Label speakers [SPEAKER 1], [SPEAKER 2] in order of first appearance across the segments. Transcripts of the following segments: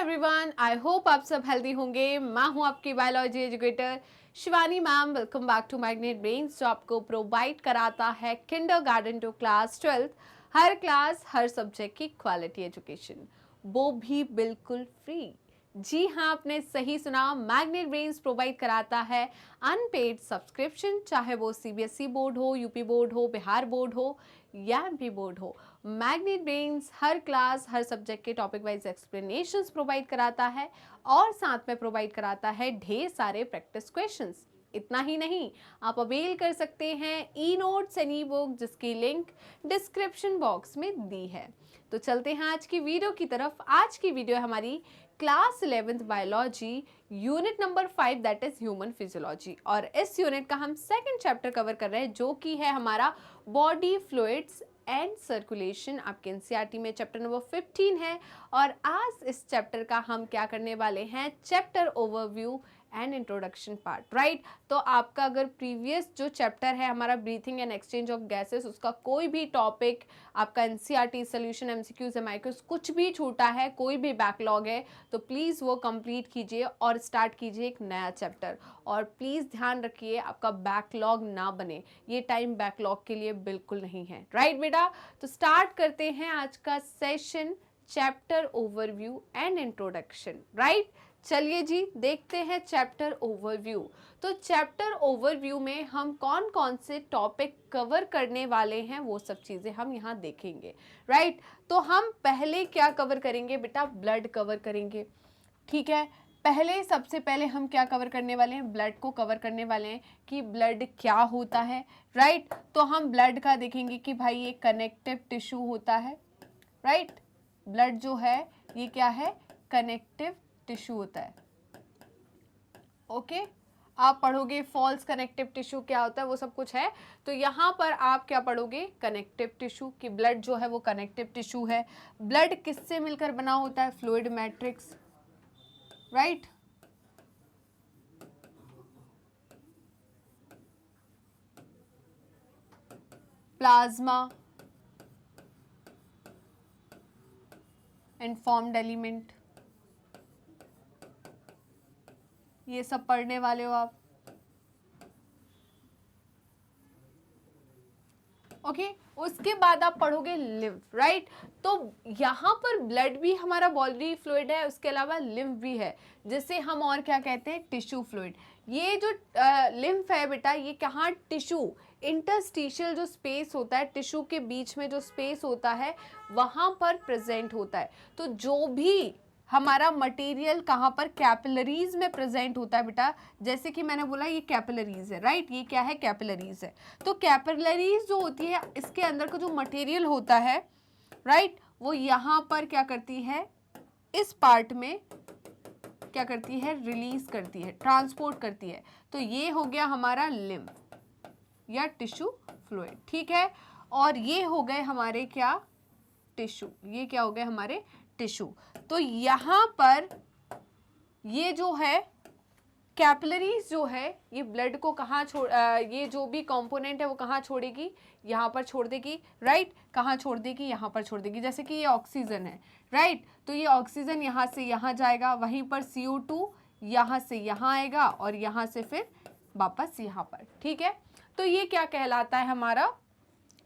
[SPEAKER 1] Everyone, I hope आप सब healthy होंगे। मैं हूं आपकी biology educator Shivani ma'am. Welcome back to Magnet Brains, जो आपको प्रोवाइड कराता है किंडरगार्टन टू क्लास 12 हर क्लास हर सब्जेक्ट की क्वालिटी एजुकेशन, वो भी बिल्कुल फ्री। जी हाँ, आपने सही सुना, मैग्नेट ब्रेन्स प्रोवाइड कराता है अनपेड सब्सक्रिप्शन, चाहे वो सीबीएसई बोर्ड हो, यूपी बोर्ड हो, बिहार बोर्ड हो या एमपी बोर्ड हो। मैग्नेट ब्रेन्स हर क्लास हर सब्जेक्ट के टॉपिक वाइज एक्सप्लेनेशंस प्रोवाइड कराता है और साथ में प्रोवाइड कराता है ढेर सारे प्रैक्टिस क्वेश्चंस। इतना ही नहीं, आप अवेल कर सकते हैं e notes and E book, जिसकी लिंक डिस्क्रिप्शन बॉक्स में दी है। तो चलते हैं आज की वीडियो की तरफ। आज की वीडियो है हमारी class 11th biology unit number 5, that is human physiology, और इस यूनिट का हम सेकंड चैप्टर कवर कर रहे हैं, जो कि है हमारा बॉडी फ्लूइड्स एंड सर्कुलेशन। आपके एनसीईआरटी में चैप्टर नंबर 15 है। और आज इस चैप्टर का हम क्या करने वाले हैं, chapter overview and introduction part, right. तो आपका अगर प्रीवियस जो चैप्टर है हमारा breathing and exchange of gases, उसका कोई भी टॉपिक आपका एनसीईआरटी सोल्यूशन एमसीक्यूज एमआईक्यूज कुछ भी छूटा है, कोई भी बैकलॉग है, तो प्लीज़ वो कंप्लीट कीजिए और स्टार्ट कीजिए एक नया चैप्टर। और प्लीज़ ध्यान रखिए आपका बैकलॉग ना बने, ये टाइम बैकलॉग के लिए बिल्कुल नहीं है, राइट बेटा। तो स्टार्ट करते हैं आज का session, chapter overview and introduction, right. चलिए जी, देखते हैं चैप्टर ओवरव्यू। तो चैप्टर ओवरव्यू में हम कौन कौन से टॉपिक कवर करने वाले हैं, वो सब चीज़ें हम यहाँ देखेंगे, राइट। तो हम पहले क्या कवर करेंगे बेटा, ब्लड कवर करेंगे, ठीक है। सबसे पहले हम क्या कवर करने वाले हैं, ब्लड को कवर करने वाले हैं कि ब्लड क्या होता है, राइट। तो हम ब्लड का देखेंगे कि भाई ये कनेक्टिव टिश्यू होता है, राइट। ब्लड जो है ये क्या है, कनेक्टिव टिश्यू होता है, ओके। आप पढ़ोगे फॉल्स कनेक्टिव टिश्यू क्या होता है, वो सब कुछ है। तो यहाँ पर आप क्या पढ़ोगे, कनेक्टिव टिश्यू, कि ब्लड जो है वो कनेक्टिव टिश्यू है। ब्लड किससे मिलकर बना होता है, fluid matrix, right. Plasma and formed element, ये सब पढ़ने वाले हो आप, ओके। उसके बाद आप पढ़ोगे लिम्फ, राइट। तो यहाँ पर ब्लड भी हमारा बॉडी फ्लूइड है, उसके अलावा लिम्फ भी है, जिसे हम और क्या कहते हैं, टिश्यू फ्लूइड। ये जो लिम्फ है बेटा, ये कहाँ, टिश्यू इंटरस्टिशियल जो स्पेस होता है, टिश्यू के बीच में जो स्पेस होता है, वहाँ पर प्रेजेंट होता है। तो जो भी हमारा मटेरियल कहाँ पर, कैपिलरीज में प्रेजेंट होता है बेटा। जैसे कि मैंने बोला ये कैपिलरीज है, राइट, ये क्या है, कैपिलरीज है। तो कैपिलरीज जो होती है, इसके अंदर का जो मटेरियल होता है, राइट, वो यहाँ पर क्या करती है, इस पार्ट में क्या करती है, रिलीज करती है, ट्रांसपोर्ट करती है। तो ये हो गया हमारा लिम्फ या टिश्यू फ्लूइड, ठीक है। और ये हो गए हमारे क्या, टिश्यू, ये क्या हो गए हमारे टिश्यू। तो यहाँ पर ये जो है कैपिलरीज जो है, ये ब्लड को कहाँ छोड़, ये जो भी कंपोनेंट है वो कहाँ छोड़ेगी, यहाँ पर छोड़ देगी, राइट। कहाँ छोड़ देगी, यहाँ पर छोड़ देगी। जैसे कि ये ऑक्सीजन है, राइट, तो ये ऑक्सीजन यहाँ से यहाँ जाएगा, वहीं पर CO2 यहाँ से यहाँ आएगा और यहाँ से फिर वापस यहाँ पर, ठीक है। तो ये क्या कहलाता है हमारा,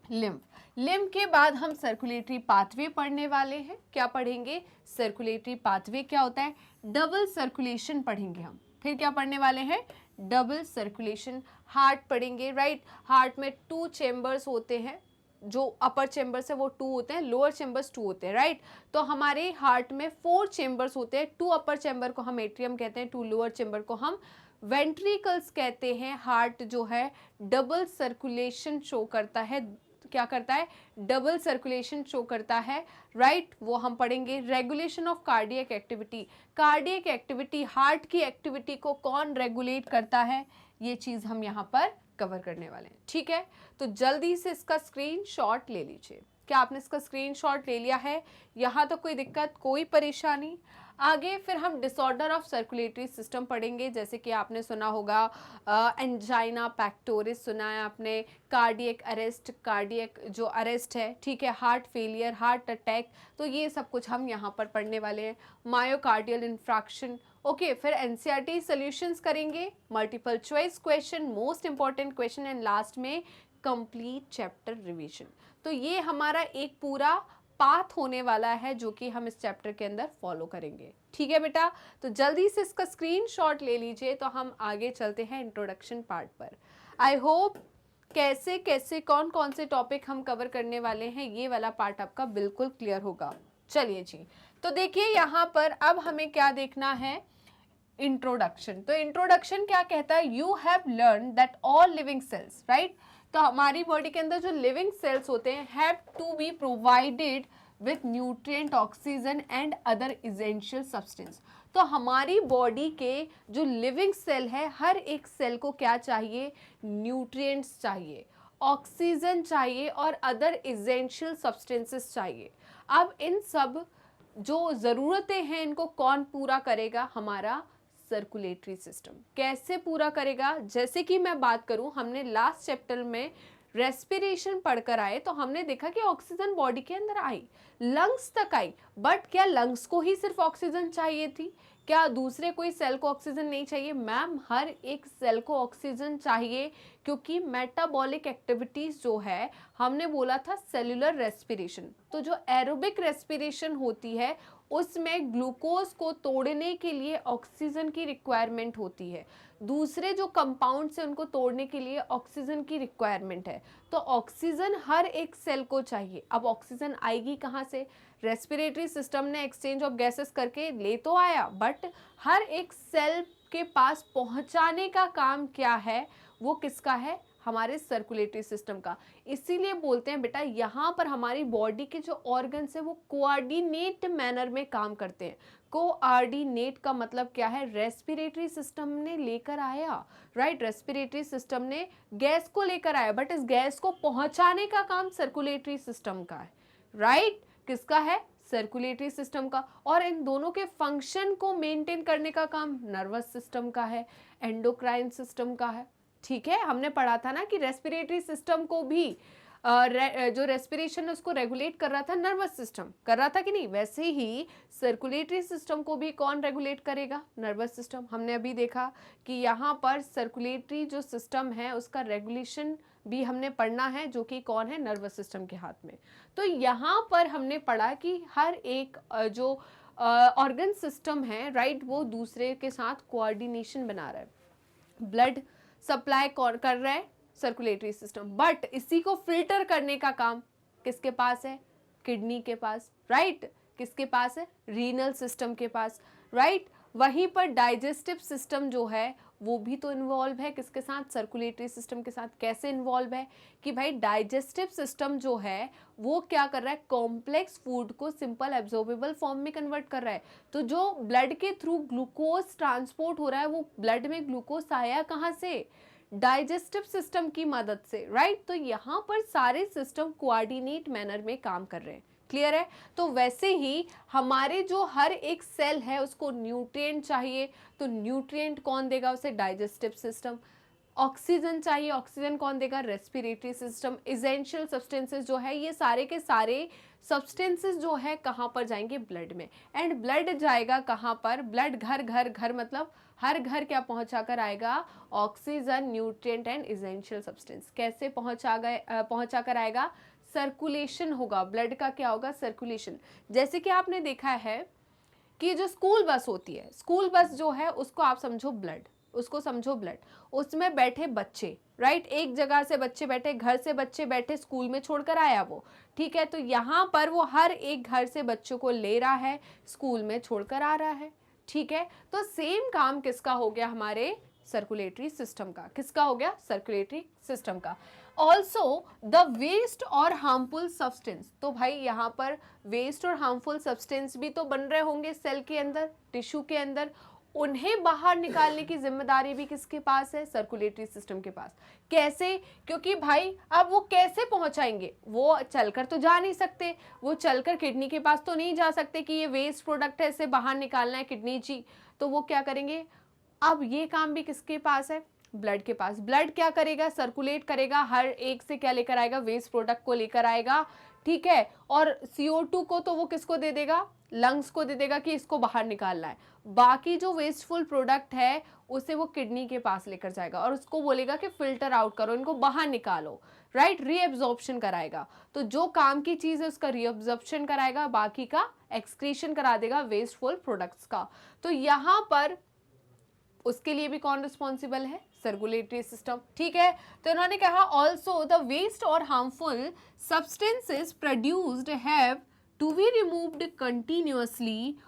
[SPEAKER 1] लिम्फ। लिम्फ के बाद हम सर्कुलेटरी पाथवे पढ़ने वाले हैं। क्या पढ़ेंगे, सर्कुलेटरी पाथवे क्या होता है, डबल सर्कुलेशन पढ़ेंगे हम। फिर क्या पढ़ने वाले हैं, डबल सर्कुलेशन। हार्ट पढ़ेंगे, राइट। हार्ट में 2 चेम्बर्स होते हैं, जो अपर चेम्बर्स है वो 2 होते हैं, लोअर चेम्बर्स 2 होते हैं, राइट। तो हमारे हार्ट में 4 चेम्बर्स होते हैं। 2 अपर चेम्बर को हम एट्रियम कहते हैं, 2 लोअर चेम्बर को हम वेंट्रिकल्स कहते हैं। हार्ट जो है डबल सर्कुलेशन शो करता है, क्या करता है, डबल सर्कुलेशन शो करता है, राइट। वो हम पढ़ेंगे। Regulation of cardiac activity, cardiac activity, heart की एक्टिविटी को कौन रेगुलेट करता है, ये चीज़ हम यहाँ पर कवर करने वाले हैं, ठीक है। तो जल्दी से इसका स्क्रीनशॉट ले लीजिए। क्या आपने इसका स्क्रीनशॉट ले लिया है, यहाँ तो कोई दिक्कत, कोई परेशानी। आगे फिर हम डिसऑर्डर ऑफ सर्कुलेटरी सिस्टम पढ़ेंगे, जैसे कि आपने सुना होगा एंजाइना पैक्टोरिस सुना है आपने, कार्डियक अरेस्ट, कार्डियक जो अरेस्ट है, ठीक है, हार्ट फेलियर, हार्ट अटैक, तो ये सब कुछ हम यहाँ पर पढ़ने वाले हैं। मायोकार्डियल इन्फ्रैक्शन, ओके, फिर एनसीईआरटी सॉल्यूशंस करेंगे, multiple choice question, most important question, and last में कंप्लीट चैप्टर रिवीजन। तो ये हमारा एक पूरा पाथ होने वाला है जो कि हम इस चैप्टर के अंदर फॉलो करेंगे, ठीक है बेटा। तो जल्दी से इसका स्क्रीनशॉट ले लीजिए, तो हम आगे चलते हैं इंट्रोडक्शन पार्ट पर। आई होप कैसे कैसे कौन कौन से टॉपिक हम कवर करने वाले हैं, ये वाला पार्ट आपका बिल्कुल क्लियर होगा। चलिए जी, तो देखिए यहाँ पर अब हमें क्या देखना है, इंट्रोडक्शन। तो इंट्रोडक्शन क्या कहता है, you have learn that all living cells, right. तो हमारी बॉडी के अंदर जो लिविंग सेल्स होते हैं have to be provided with nutrient, oxygen and other essential substance. तो हमारी बॉडी के जो लिविंग सेल है, हर एक सेल को क्या चाहिए, न्यूट्रिएंट्स चाहिए, ऑक्सीजन चाहिए और अदर एसेंशियल सब्सटेंसेस चाहिए। अब इन सब जो ज़रूरतें हैं इनको कौन पूरा करेगा, हमारा सर्कुलेटरी सिस्टम। कैसे पूरा करेगा, जैसे कि मैं बात करूं, हमने लास्ट चैप्टर में रेस्पिरेशन पढ़कर आए, तो हमने देखा कि ऑक्सीजन बॉडी के अंदर आई, लंग्स तक आई, बट क्या लंग्स को ही सिर्फ ऑक्सीजन चाहिए थी, क्या दूसरे कोई सेल को ऑक्सीजन नहीं चाहिए? मैम, हर एक सेल को ऑक्सीजन चाहिए, क्योंकि मेटाबॉलिक एक्टिविटीज जो है, हमने बोला था सेल्यूलर रेस्पिरेशन, तो जो एरोबिक रेस्पिरेशन होती है उसमें ग्लूकोज को तोड़ने के लिए ऑक्सीजन की रिक्वायरमेंट होती है, दूसरे जो कंपाउंड्स हैं उनको तोड़ने के लिए ऑक्सीजन की रिक्वायरमेंट है। तो ऑक्सीजन हर एक सेल को चाहिए। अब ऑक्सीजन आएगी कहाँ से? रेस्पिरेटरी सिस्टम ने एक्सचेंज ऑफ गैसेस करके ले तो आया, बट हर एक सेल के पास पहुंचाने का काम क्या है, वो किसका है? हमारे सर्कुलेटरी सिस्टम का। इसीलिए बोलते हैं बेटा, यहाँ पर हमारी बॉडी के जो ऑर्गन्स है वो कोऑर्डिनेट मैनर में काम करते हैं। कोऑर्डिनेट का मतलब क्या है? रेस्पिरेटरी सिस्टम ने लेकर आया, राइट, रेस्पिरेटरी सिस्टम ने गैस को लेकर आया, बट इस गैस को पहुंचाने का काम सर्कुलेटरी सिस्टम का है, राइट। किसका है? सर्कुलेटरी सिस्टम का। और इन दोनों के फंक्शन को मेंटेन करने का काम नर्वस सिस्टम का है, एंडोक्राइन सिस्टम का है, ठीक है। हमने पढ़ा था ना कि रेस्पिरेटरी सिस्टम को भी जो रेस्पिरेशन है उसको रेगुलेट कर रहा था नर्वस सिस्टम, कर रहा था कि नहीं? वैसे ही सर्कुलेटरी सिस्टम को भी कौन रेगुलेट करेगा? Nervous system. हमने अभी देखा कि यहाँ पर सर्कुलेटरी जो सिस्टम है उसका रेगुलेशन भी हमने पढ़ना है, जो कि कौन है? नर्वस सिस्टम के हाथ में। तो यहाँ पर हमने पढ़ा कि हर एक जो ऑर्गन सिस्टम है, राइट, वो दूसरे के साथ कोऑर्डिनेशन बना रहा है। ब्लड सप्लाई कर रहा है सर्कुलेटरी सिस्टम, बट इसी को फिल्टर करने का काम किसके पास है? किडनी के पास, राइट। किसके पास है? रीनल सिस्टम के पास, राइट। वहीं पर डाइजेस्टिव सिस्टम जो है वो भी तो इन्वॉल्व है किसके साथ? सर्कुलेटरी सिस्टम के साथ। कैसे इन्वॉल्व है? कि भाई डाइजेस्टिव सिस्टम जो है वो क्या कर रहा है? कॉम्प्लेक्स फूड को सिंपल एब्जॉर्बेबल फॉर्म में कन्वर्ट कर रहा है। तो जो ब्लड के थ्रू ग्लूकोज ट्रांसपोर्ट हो रहा है, वो ब्लड में ग्लूकोज आया कहाँ से? डाइजेस्टिव सिस्टम की मदद से, राइट। तो यहाँ पर सारे सिस्टम कोऑर्डिनेट मैनर में काम कर रहे हैं, क्लियर है। तो वैसे ही हमारे जो हर एक सेल है उसको न्यूट्रिएंट चाहिए, तो न्यूट्रिएंट कौन देगा उसे? Digestive system. ऑक्सीजन चाहिए, ऑक्सीजन कौन देगा? Respiratory system. एसेंशियल सब्सटेंसेस जो है, ये सारे के सारे सब्सटेंसेस जो है कहाँ पर जाएंगे? ब्लड में। एंड ब्लड जाएगा कहाँ पर? ब्लड घर घर घर, मतलब हर घर क्या पहुंचा कर आएगा? Oxygen, nutrient and essential substance. कैसे पहुंचा कर आएगा? सर्कुलेशन होगा, ब्लड का क्या होगा? सर्कुलेशन। जैसे कि आपने देखा है कि जो स्कूल बस होती है, स्कूल बस जो है उसको आप समझो ब्लड, उसको समझो ब्लड। उसमें बैठे बच्चे, राइट, एक जगह से बच्चे बैठे, घर से बच्चे बैठे, स्कूल में छोड़कर आया वो, ठीक है। तो यहाँ पर वो हर एक घर से बच्चों को ले रहा है, स्कूल में छोड़कर आ रहा है, ठीक है। तो सेम काम किसका हो गया? हमारे सर्कुलेटरी सिस्टम का। किसका हो गया? सर्कुलेटरी सिस्टम का। ऑल्सो द वेस्ट और हार्मफुल सब्सटेंस। तो भाई यहाँ पर वेस्ट और हार्मफुल सब्सटेंस भी तो बन रहे होंगे सेल के अंदर, टिश्यू के अंदर। उन्हें बाहर निकालने की जिम्मेदारी भी किसके पास है? सर्कुलेटरी सिस्टम के पास। कैसे? क्योंकि भाई अब वो कैसे पहुंचाएंगे? वो चलकर तो जा नहीं सकते, वो चलकर किडनी के पास तो नहीं जा सकते कि ये वेस्ट प्रोडक्ट है, इसे बाहर निकालना है किडनी जी। तो वो क्या करेंगे? अब ये काम भी किसके पास है? ब्लड के पास। ब्लड क्या करेगा? सर्कुलेट करेगा, हर एक से क्या लेकर आएगा? वेस्ट प्रोडक्ट को लेकर आएगा, ठीक है। और CO2 को तो वो किसको दे देगा? लंग्स को दे देगा कि इसको बाहर निकालना है। बाकी जो वेस्टफुल प्रोडक्ट है उसे वो किडनी के पास लेकर जाएगा और उसको बोलेगा कि फिल्टर आउट करो, इनको बाहर निकालो, राइट। रीएब्जॉर्प्शन कराएगा। तो जो काम की चीज है उसका रीएब्जॉर्प्शन कराएगा, बाकी का एक्सक्रीशन करा देगा वेस्टफुल प्रोडक्ट्स का। तो यहाँ पर उसके लिए भी कौन रिस्पॉन्सिबल है? सर्कुलेटरी सिस्टम, ठीक है। तो इन्होंने कहा ऑल्सो द वेस्ट और harmful substances produced have to be removed continuously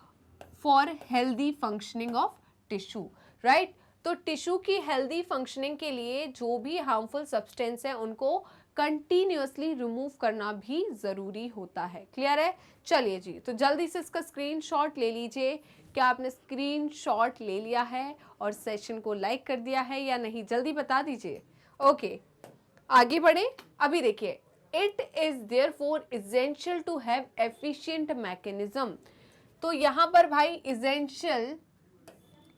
[SPEAKER 1] for healthy functioning of tissue, right. तो टिश्यू की हेल्दी फंक्शनिंग के लिए जो भी हार्मफुल सब्सटेंस है उनको कंटिन्यूअसली रिमूव करना भी जरूरी होता है। क्लियर है? चलिए जी, तो जल्दी से इसका स्क्रीनशॉट ले लीजिए। क्या आपने स्क्रीनशॉट ले लिया है और सेशन को लाइक कर दिया है या नहीं? जल्दी बता दीजिए। ओके, आगे बढ़े। अभी देखिए, it is therefore essential to have efficient mechanism. तो यहां पर भाई essential,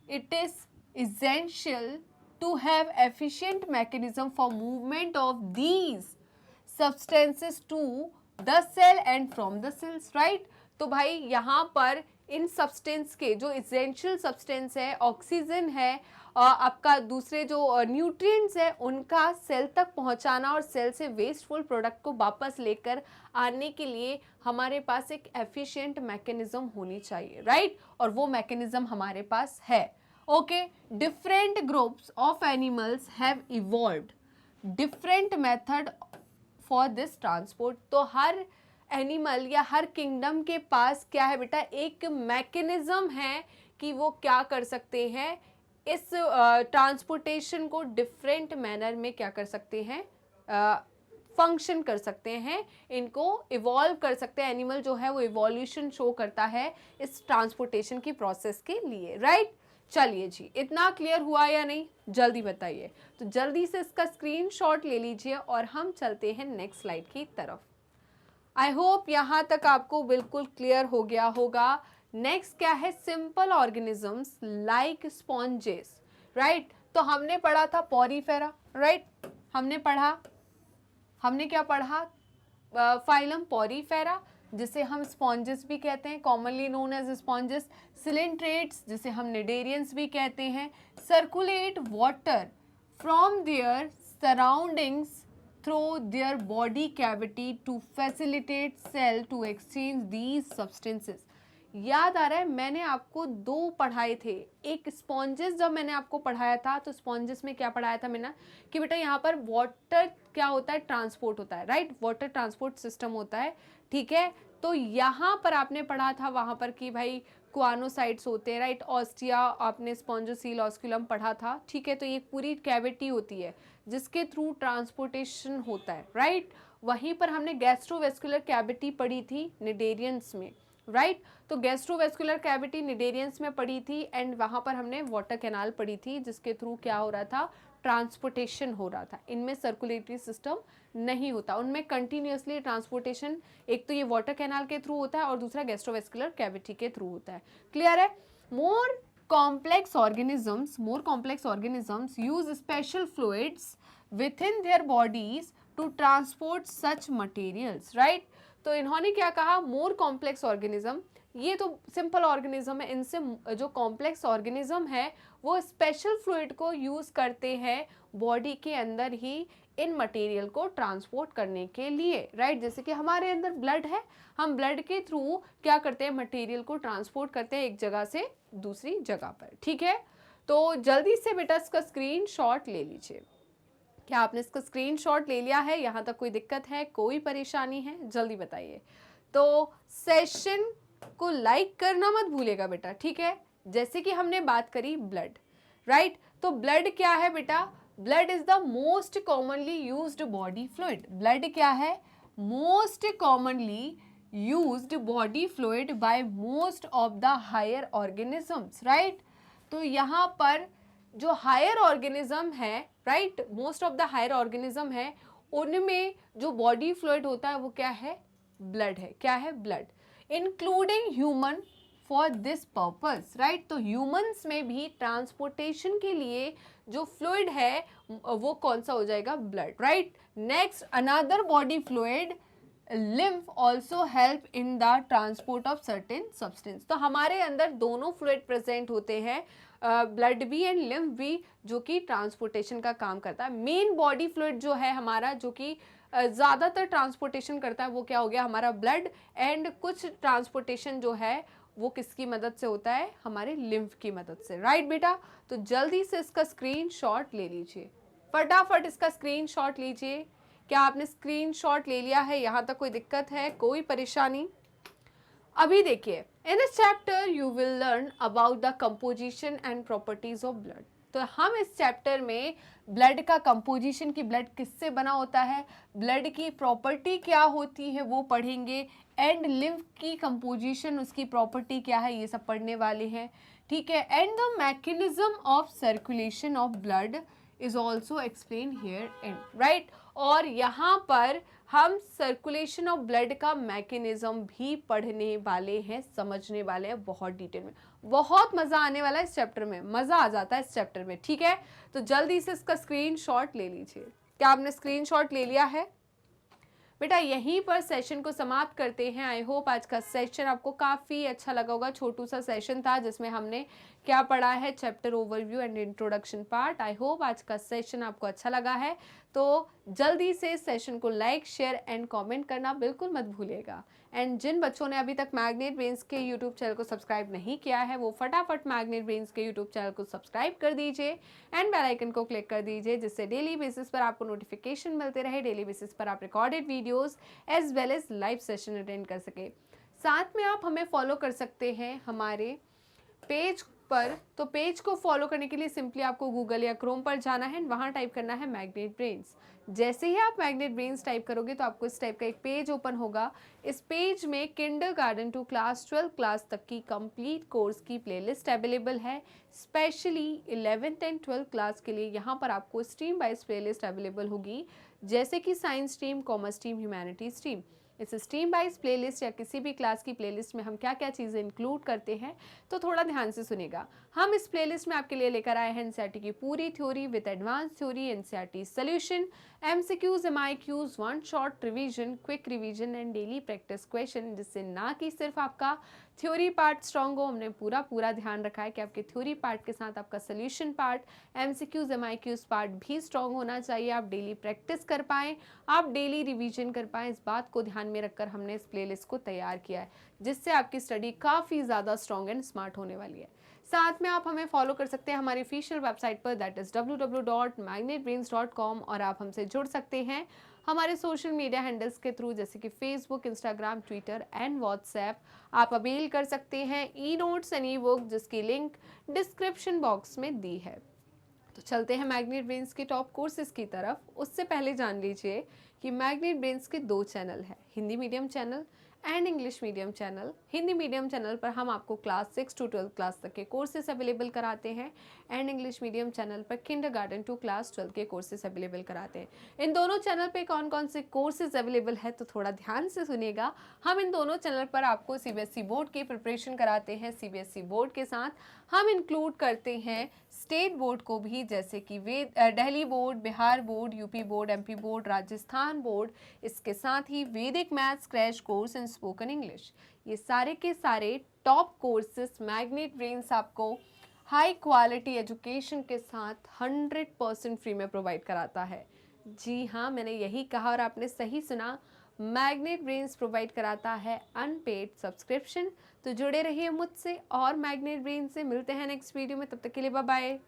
[SPEAKER 1] it is essential to have efficient mechanism for movement of these substances to the cell and from the cells, right। तो भाई यहाँ पर इन सब्सटेंस के जो इसेंशियल सब्सटेंस है, ऑक्सीजन है, आपका दूसरे जो न्यूट्रिएंट्स है उनका सेल तक पहुंचाना और सेल से वेस्टफुल प्रोडक्ट को वापस लेकर आने के लिए हमारे पास एक एफिशिएंट मैकेनिज्म होनी चाहिए, राइट। और वो मैकेनिज्म हमारे पास है। Okay, different groups of animals have evolved different method for this transport. तो हर एनिमल या हर किंगडम के पास क्या है बेटा? एक मैकेनिज्म है कि वो क्या कर सकते हैं, इस ट्रांसपोर्टेशन को डिफरेंट मैनर में क्या कर सकते हैं? फंक्शन कर सकते हैं, इनको इवॉल्व कर सकते हैं। एनिमल जो है वो इवोल्यूशन शो करता है इस ट्रांसपोर्टेशन की प्रोसेस के लिए, राइट। चलिए जी, इतना क्लियर हुआ या नहीं? जल्दी बताइए। तो जल्दी से इसका स्क्रीनशॉट ले लीजिए और हम चलते हैं नेक्स्ट स्लाइड की तरफ। आई होप यहाँ तक आपको बिल्कुल क्लियर हो गया होगा। नेक्स्ट क्या है? Simple organisms like sponges, right. तो हमने पढ़ा था पॉरीफेरा, राइट। हमने क्या पढ़ा? फाइलम पॉरीफेरा, जिसे हम स्पॉन्जेस भी कहते हैं, commonly known as sponges. Coelenterates, जिसे हम निडेरियंस भी कहते हैं, circulate water from their surroundings through their body cavity to facilitate cell to exchange these substances। याद आ रहा है मैंने आपको दो पढ़ाए थे। एक स्पॉन्जेस जब मैंने आपको पढ़ाया था तो स्पॉन्जेस में क्या पढ़ाया था मैंने कि बेटा यहाँ पर वाटर क्या होता है? ट्रांसपोर्ट होता है, राइट। वाटर ट्रांसपोर्ट सिस्टम होता है, ठीक है। तो यहाँ पर आपने पढ़ा था वहाँ पर कि भाई क्वानोसाइट्स होते हैं, राइट। ऑस्टिया आपने स्पॉन्जोसील ऑस्कुलम पढ़ा था, ठीक है। तो ये पूरी कैविटी होती है जिसके थ्रू ट्रांसपोर्टेशन होता है, राइट। वहीं पर हमने गैस्ट्रोवेस्कुलर कैविटी पढ़ी थी निडेरियंस में, राइट। तो गैस्ट्रोवेस्कुलर कैविटी निडेरियंस में पढ़ी थी एंड वहाँ पर हमने वाटर कैनाल पढ़ी थी जिसके थ्रू क्या हो रहा था? ट्रांसपोर्टेशन हो रहा था। इनमें सर्कुलेटरी सिस्टम नहीं होता, उनमें कंटिन्यूसली ट्रांसपोर्टेशन एक तो ये वाटर कैनाल के थ्रू होता है और दूसरा गैस्ट्रोवेस्कुलर कैविटी के थ्रू होता है। क्लियर है? मोर complex organisms use special fluids within their bodies to transport such materials, right। तो इन्होंने क्या कहा? मोर कॉम्प्लेक्स ऑर्गेनिज्म, ये तो सिंपल ऑर्गेनिज्म है, इनसे जो कॉम्प्लेक्स ऑर्गेनिज्म है वो स्पेशल फ्लूइड को यूज करते हैं बॉडी के अंदर ही इन मटेरियल को ट्रांसपोर्ट करने के लिए, राइट। जैसे कि हमारे अंदर ब्लड है, हम ब्लड के थ्रू क्या करते हैं? मटेरियल को ट्रांसपोर्ट करते हैं एक जगह से दूसरी जगह पर, ठीक है। तो जल्दी से बेटा इसका स्क्रीनशॉट ले लीजिए। क्या आपने इसका स्क्रीनशॉट ले लिया है? यहाँ तक कोई दिक्कत है, कोई परेशानी है? जल्दी बताइए। तो सेशन को लाइक करना मत भूलेगा बेटा, ठीक है। जैसे कि हमने बात करी ब्लड, राइट। तो ब्लड क्या है बेटा? Blood is the most commonly used body fluid. Blood क्या है? Most commonly used body fluid by most of the higher organisms, right। तो यहाँ पर जो हायर ऑर्गेनिज्म है, right, most of the higher organism है, उनमें जो बॉडी फ्लूइड होता है वो क्या है, ब्लड है। क्या है, blood, including human for this purpose, right. तो ह्यूमंस में भी ट्रांसपोर्टेशन के लिए जो फ्लूइड है वो कौन सा हो जाएगा, blood, right. Next, another body fluid lymph also help in the transport of certain substance। तो हमारे अंदर दोनों फ्लूइड प्रेजेंट होते हैं, ब्लड भी एंड लिम्फ भी, जो कि ट्रांसपोर्टेशन का काम करता है। मेन बॉडी फ्लूइड जो है हमारा, जो कि ज़्यादातर ट्रांसपोर्टेशन करता है, वो क्या हो गया हमारा, ब्लड। एंड कुछ ट्रांसपोर्टेशन जो है वो किसकी मदद से होता है, हमारे लिम्फ की मदद से, राइट बेटा। तो जल्दी से इसका स्क्रीनशॉट ले लीजिए, फटाफट इसका स्क्रीनशॉट लीजिए। क्या आपने स्क्रीनशॉट ले लिया है? यहाँ तक कोई दिक्कत है, कोई परेशानी? अभी देखिए, in this chapter you will learn about the composition and properties of blood. तो हम इस चैप्टर में ब्लड का कंपोजिशन, की ब्लड किससे बना होता है, ब्लड की प्रॉपर्टी क्या होती है वो पढ़ेंगे, एंड लिम्फ की कंपोजिशन, उसकी प्रॉपर्टी क्या है, ये सब पढ़ने वाले हैं, ठीक है। And the mechanism of circulation of blood is also explain here in, right. और यहाँ पर हम सर्कुलेशन ऑफ ब्लड का मैकेनिज्म भी पढ़ने वाले हैं, समझने वाले हैं बहुत डिटेल में। बहुत मज़ा आने वाला है इस चैप्टर में, मज़ा आ जाता है इस चैप्टर में, ठीक है। तो जल्दी से इसका स्क्रीनशॉट ले लीजिए। क्या आपने स्क्रीनशॉट ले लिया है? बेटा यहीं पर सेशन को समाप्त करते हैं। आई होप आज का सेशन आपको काफ़ी अच्छा लगा होगा। छोटू सा सेशन था जिसमें हमने क्या पढ़ा है, chapter overview and introduction part. I hope आज का सेशन आपको अच्छा लगा है। तो जल्दी से सेशन को लाइक, शेयर एंड कमेंट करना बिल्कुल मत भूलिएगा। एंड जिन बच्चों ने अभी तक मैग्नेट ब्रेन्स के यूट्यूब चैनल को सब्सक्राइब नहीं किया है, वो फटाफट मैग्नेट ब्रेन्स के यूट्यूब चैनल को सब्सक्राइब कर दीजिए एंड बेल आइकन को क्लिक कर दीजिए, जिससे डेली बेसिस पर आपको नोटिफिकेशन मिलते रहे, डेली बेसिस पर आप recorded videos as well as live session attend कर सके। साथ में आप हमें फॉलो कर सकते हैं हमारे पेज पर। तो पेज को फॉलो करने के लिए सिंपली आपको गूगल या क्रोम पर जाना है, वहाँ टाइप करना है मैग्नेट ब्रेन्स। जैसे ही आप मैग्नेट ब्रेन्स टाइप करोगे तो आपको इस टाइप का एक पेज ओपन होगा। इस पेज में किंडरगार्टन टू क्लास 12 क्लास तक की कंप्लीट कोर्स की प्लेलिस्ट अवेलेबल है। Specially 11th and 12th class के लिए यहाँ पर आपको स्ट्रीम वाइज प्लेलिस्ट अवेलेबल होगी, जैसे कि science stream, commerce stream, humanities stream. इस स्ट्रीम वाइज प्लेलिस्ट या किसी भी क्लास की प्लेलिस्ट में हम क्या क्या चीज़ें इंक्लूड करते हैं, तो थोड़ा ध्यान से सुनेगा। हम इस प्लेलिस्ट में आपके लिए लेकर आए हैं एनसीईआरटी की पूरी theory with advance theory, NCERT solution, MCQs, MIQs, one shot revision, quick revision and daily practice question, जिससे ना कि सिर्फ आपका थ्योरी पार्ट स्ट्रॉन्ग हो, हमने पूरा ध्यान रखा है कि आपके थ्योरी पार्ट के साथ आपका सोल्यूशन पार्ट, एमसीक्यूज, एमआईक्यूज पार्ट भी स्ट्रॉन्ग होना चाहिए। आप डेली प्रैक्टिस कर पाएँ, आप डेली रिवीजन कर पाएँ, इस बात को ध्यान में रखकर हमने इस प्लेलिस्ट को तैयार किया है, जिससे आपकी स्टडी काफ़ी ज़्यादा स्ट्रॉन्ग एंड स्मार्ट होने वाली है। साथ में आप हमें फॉलो कर सकते हैं हमारी ऑफिशियल वेबसाइट पर, दैट इज़ www.magnetbrains.com, और आप हमसे जुड़ सकते हैं हमारे सोशल मीडिया हैंडल्स के थ्रू, जैसे कि Facebook, Instagram, Twitter and WhatsApp. आप अवेल कर सकते हैं e notes and E book, जिसकी लिंक डिस्क्रिप्शन बॉक्स में दी है। तो चलते हैं मैग्नेट ब्रेन्स के टॉप कोर्सेज की तरफ। उससे पहले जान लीजिए कि मैग्नेट ब्रेन्स के 2 चैनल हैं, Hindi medium channel and English medium channel. Hindi medium channel पर हम आपको क्लास 6 to 12 क्लास तक के कोर्सेज अवेलेबल कराते हैं, एंड इंग्लिश मीडियम चैनल पर किंडरगार्टन टू क्लास 12 के कोर्सेज अवेलेबल कराते हैं। इन दोनों चैनल पे कौन कौन से कोर्सेज अवेलेबल है, तो थोड़ा ध्यान से सुनिएगा। हम इन दोनों चैनल पर आपको सीबीएसई बोर्ड की प्रिपरेशन कराते हैं। सीबीएसई बोर्ड के साथ हम इंक्लूड करते हैं स्टेट बोर्ड को भी, जैसे कि Delhi board, Bihar board, UP board, MP board, Rajasthan board. इसके साथ ही वैदिक maths crash course and spoken English. ये सारे के सारे टॉप कोर्सेज मैग्नेट ब्रेन्स आपको हाई क्वालिटी एजुकेशन के साथ 100% फ्री में प्रोवाइड कराता है। जी हाँ, मैंने यही कहा और आपने सही सुना, मैग्नेट ब्रेन्स प्रोवाइड कराता है अनपेड सब्सक्रिप्शन। तो जुड़े रहिए मुझसे और मैग्नेट ब्रेन से। मिलते हैं नेक्स्ट वीडियो में, तब तक के लिए बाय बाय।